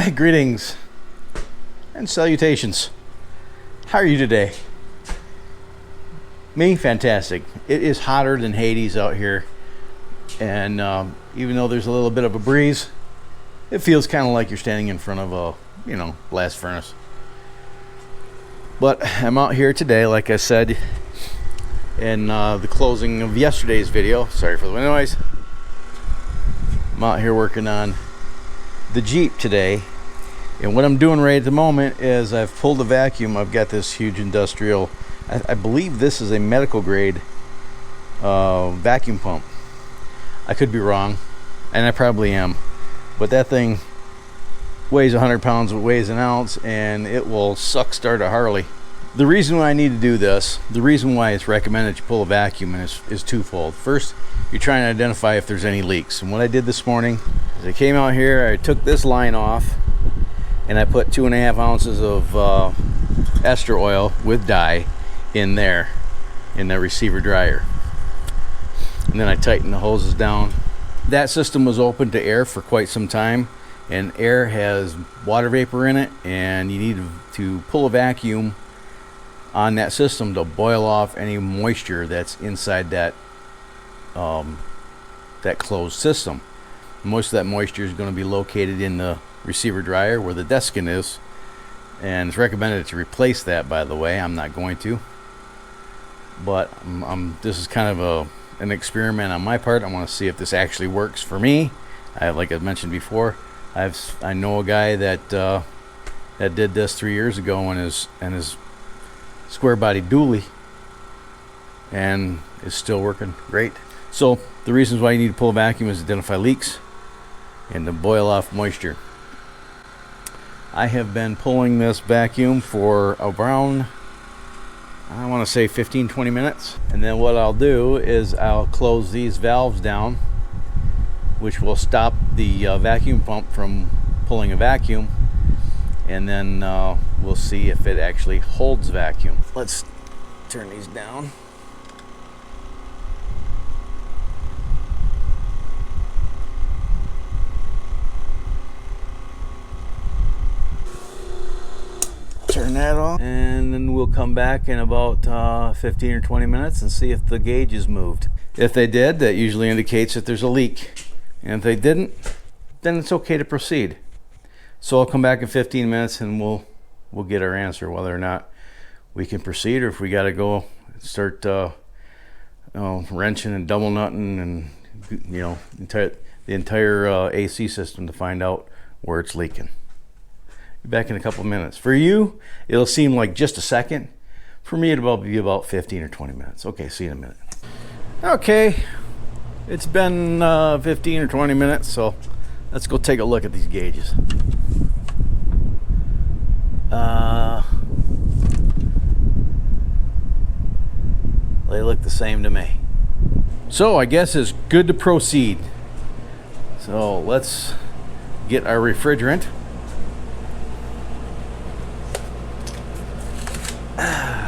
Greetings and salutations. How are you today? Me? Fantastic. It is hotter than Hades out here, and even though there's a little bit of a breeze, it feels kind of like you're standing in front of a, blast furnace. But I'm out here today, like I said in the closing of yesterday's video. Sorry for the noise. I'm out here working on the Jeep today, and what I'm doing right at the moment is I've pulled a vacuum. I've got this huge industrial, I believe this is a medical grade vacuum pump. I could be wrong, and I probably am, but that thing weighs 100 pounds, it weighs an ounce, and it will suck start a Harley. The reason why I need to do this, the reason why it's recommended that you pull a vacuum is twofold. First, you're trying to identify if there's any leaks, and what I did this morning is I came out here, I took this line off, and I put 2.5 ounces of ester oil with dye in there, in the receiver dryer. And then I tightened the hoses down. That system was open to air for quite some time, and air has water vapor in it, and you need to pull a vacuum on that system to boil off any moisture that's inside that that closed system. Most of that moisture is going to be located in the receiver dryer where the desiccant is, and it's recommended to replace that. By the way, I'm not going to, but this is kind of an experiment on my part. I want to see if this actually works for me. Like I mentioned before, I know a guy that did this 3 years ago in his square body dually, and it's still working great. So the reasons why you need to pull a vacuum is to identify leaks and to boil off moisture. I have been pulling this vacuum for around, I want to say 15-20 minutes, and then what I'll do is I'll close these valves down, which will stop the vacuum pump from pulling a vacuum, and then we'll see if it actually holds vacuum. Let's turn these down. Turn that off, and then we'll come back in about 15 or 20 minutes and see if the gauge is moved. If they did, that usually indicates that there's a leak, and if they didn't, then it's okay to proceed. So I'll come back in 15 minutes and we'll get our answer whether or not we can proceed, or if we got to go start wrenching and double nutting and the entire AC system to find out where it's leaking. Be back in a couple of minutes. For you, it'll seem like just a second. For me, it'll be about 15 or 20 minutes. Okay, see you in a minute. Okay, it's been 15 or 20 minutes, so let's go take a look at these gauges. They look the same to me. So I guess it's good to proceed. So let's get our refrigerant.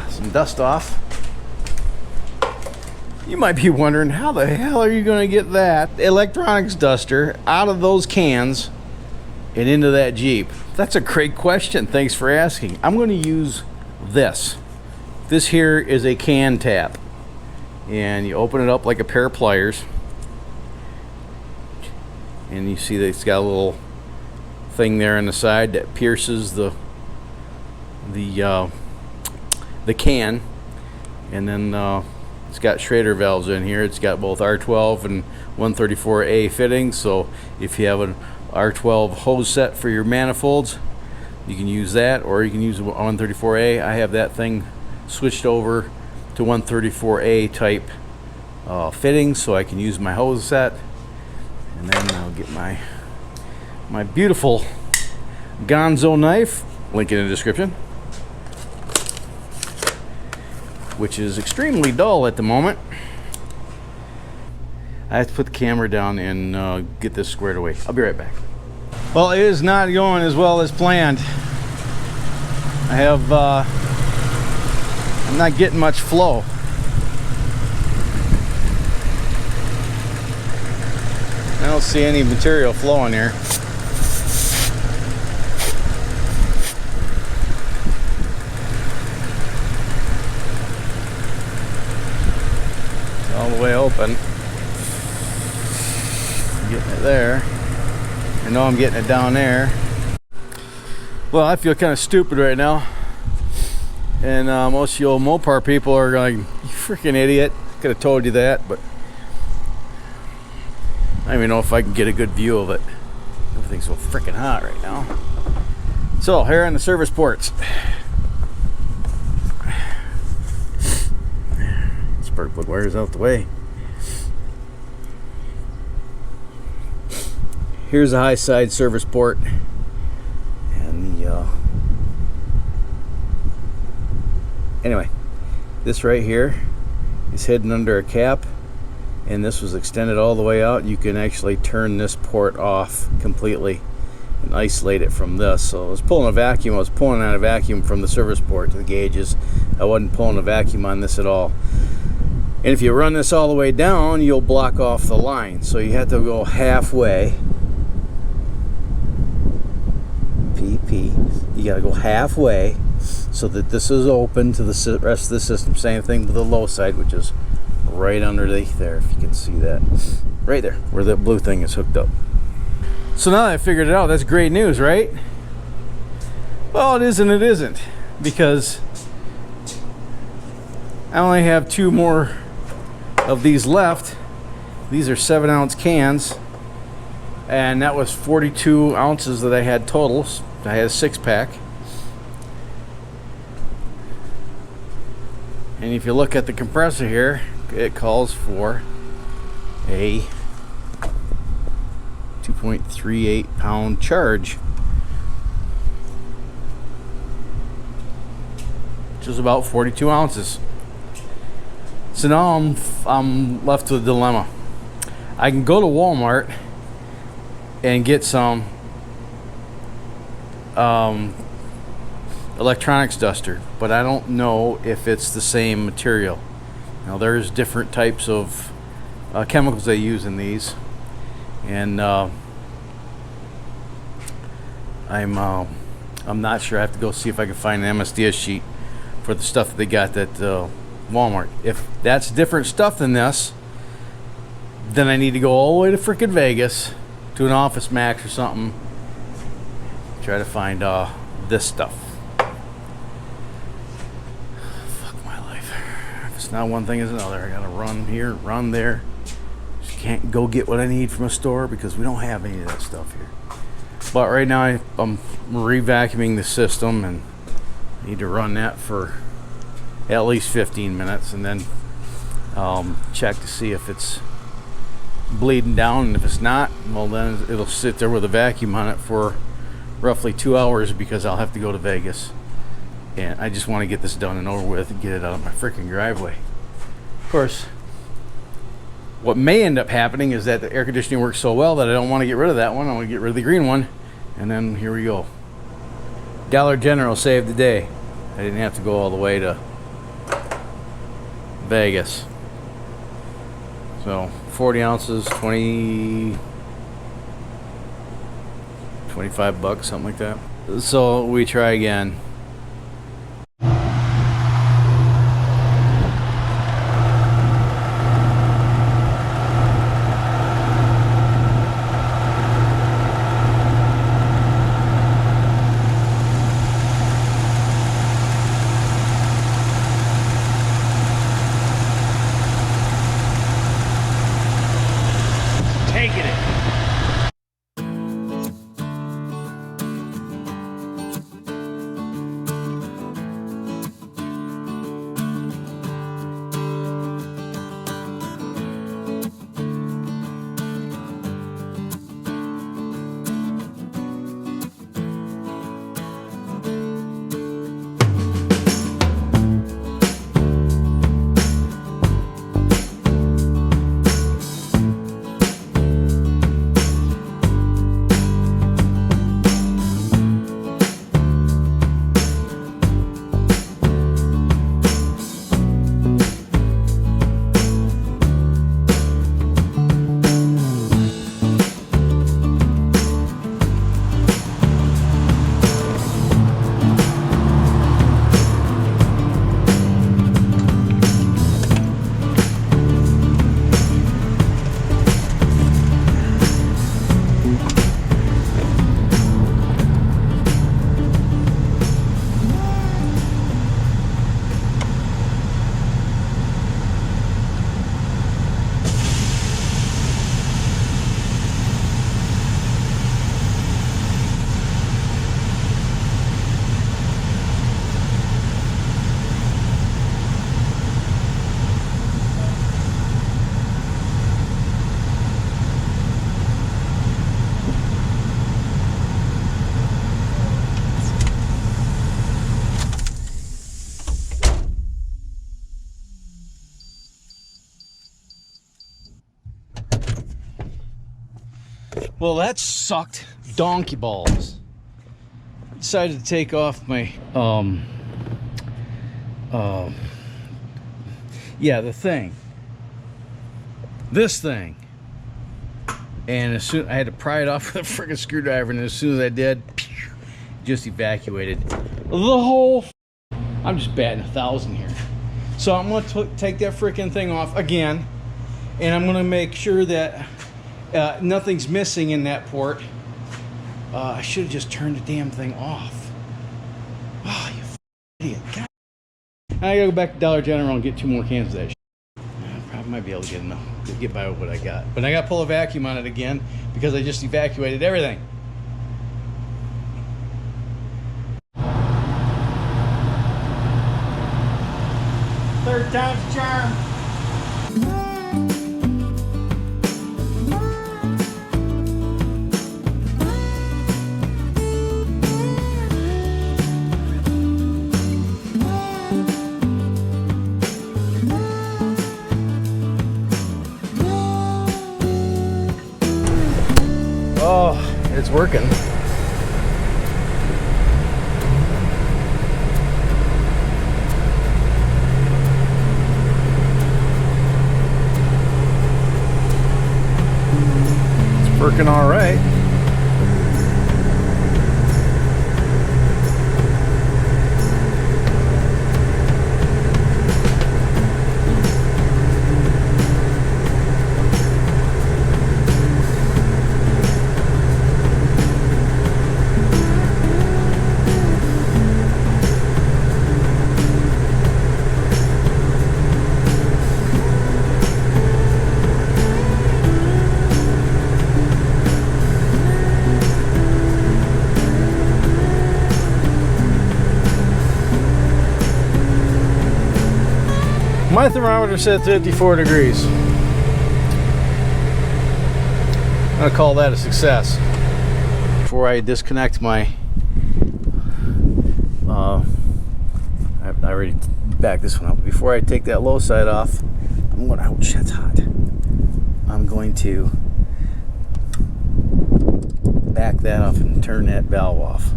Some dust off. You might be wondering, how the hell are you going to get that electronics duster out of those cans and into that Jeep? That's a great question. Thanks for asking. I'm going to use this. This here is a can tap, and you open it up like a pair of pliers, and you see that it's got a little thing there on the side that pierces the can, and then it's got Schrader valves in here. It's got both R12 and 134A fittings, so if you have an R12 hose set for your manifolds, you can use that, or you can use 134A. I have that thing switched over to 134A type fittings, so I can use my hose set. And then I'll get my beautiful Gonzo knife, link in the description, which is extremely dull at the moment. I have to put the camera down and get this squared away. I'll be right back. Well, it is not going as well as planned. I'm not getting much flow. I don't see any material flowing here. the way open. Getting it there. I know I'm getting it down there. Well, I feel kind of stupid right now. And most of you old MOPAR people are going, you freaking idiot. Could have told you that, but I don't even know if I can get a good view of it. Everything's so freaking hot right now. So, here on the service ports. Spark plug wires out the way. Here's the high side service port. And the anyway, this right here is hidden under a cap, and this was extended all the way out. You can actually turn this port off completely and isolate it from this. So I was pulling a vacuum. I was pulling out a vacuum from the service port to the gauges. I wasn't pulling a vacuum on this at all. And if you run this all the way down, you'll block off the line. So you have to go halfway. PP. You got to go halfway so that this is open to the rest of the system. Same thing with the low side, which is right underneath there, if you can see that. Right there, where the blue thing is hooked up. So now that I figured it out, that's great news, right? Well, it is and it isn't. Because I only have 2 more of these left. These are 7-ounce cans. And that was 42 ounces that I had total. I had a 6-pack. And if you look at the compressor here, it calls for a 2.38 pound charge, which is about 42 ounces. So now I'm left with a dilemma. I can go to Walmart and get some electronics duster, but I don't know if it's the same material. Now there's different types of chemicals they use in these, and I'm not sure. I have to go see if I can find an MSDS sheet for the stuff that they got at Walmart. If that's different stuff than this, then I need to go all the way to frickin' Vegas to an Office Max or something, try to find this stuff. Fuck my life. If it's not one thing, it's another. I gotta run here, run there. Just can't go get what I need from a store because we don't have any of that stuff here. But right now I'm re-vacuuming the system and need to run that for at least 15 minutes and then check to see if it's bleeding down, and if it's not, well then it'll sit there with a vacuum on it for roughly 2 hours because I'll have to go to Vegas, and I just want to get this done and over with and get it out of my freaking driveway. Of course, what may end up happening is that the air conditioning works so well that I don't want to get rid of that one. I want to get rid of the green one, and then here we go. Dollar General saved the day. I didn't have to go all the way to Vegas. So 40 ounces, 25 bucks, something like that. So we try again. Taking it. Well, that sucked donkey balls. I decided to take off my yeah, the thing. This thing. And as soon I had to pry it off with a freaking screwdriver, and as soon as I did, just evacuated the whole. I'm just batting 1,000 here. So I'm going to take that freaking thing off again, and I'm going to make sure that nothing's missing in that port. I should have just turned the damn thing off. Oh, you idiot. God. I gotta go back to Dollar General and get 2 more cans of that shit. I probably might be able to get by with what I got. But I gotta pull a vacuum on it again because I just evacuated everything. Third time's a charm. Oh, it's working. It's working all right. My thermometer said 54 degrees. I'm gonna call that a success. Before I disconnect my, I already backed this one up. Before I take that low side off, I'm going, ouch, that's hot. I'm going to back that off and turn that valve off,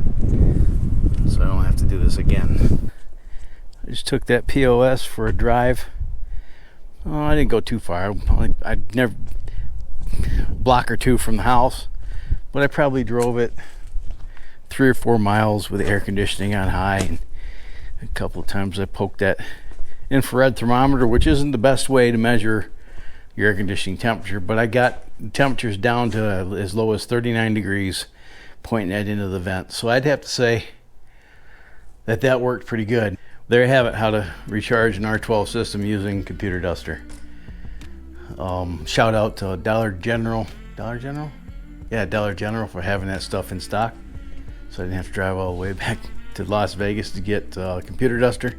so I don't have to do this again. I just took that POS for a drive. Oh, I didn't go too far. I'd never block or 2 from the house, but I probably drove it 3 or 4 miles with the air conditioning on high. And a couple of times I poked that infrared thermometer, which isn't the best way to measure your air conditioning temperature, but I got temperatures down to as low as 39 degrees, pointing that into the vent. So I'd have to say that worked pretty good. There you have it, how to recharge an R12 system using Computer Duster. Shout out to Dollar General. Yeah, Dollar General for having that stuff in stock, so I didn't have to drive all the way back to Las Vegas to get Computer Duster.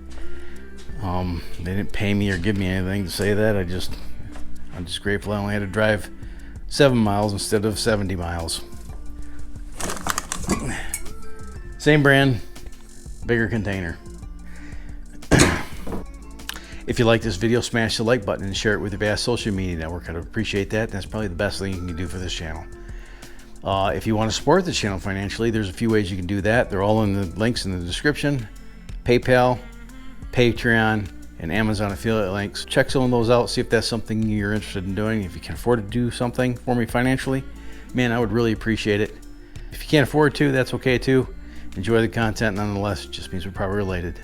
They didn't pay me or give me anything to say that. I'm just grateful I only had to drive 7 miles instead of 70 miles. Same brand, bigger container. If you like this video, smash the like button and share it with your vast social media network. I'd appreciate that. That's probably the best thing you can do for this channel. If you want to support the channel financially, there's a few ways you can do that. They're all in the links in the description. PayPal, Patreon, and Amazon affiliate links. Check some of those out. See if that's something you're interested in doing. If you can afford to do something for me financially, man, I would really appreciate it. If you can't afford to, that's okay too. Enjoy the content nonetheless. It just means we're probably related.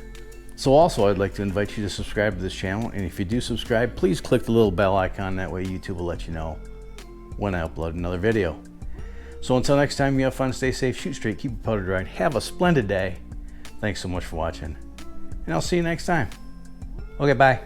So also, I'd like to invite you to subscribe to this channel, and if you do subscribe, please click the little bell icon. That way YouTube will let you know when I upload another video. So until next time, you have fun, stay safe, shoot straight, keep your powder dry, have a splendid day. Thanks so much for watching, and I'll see you next time. Okay, bye.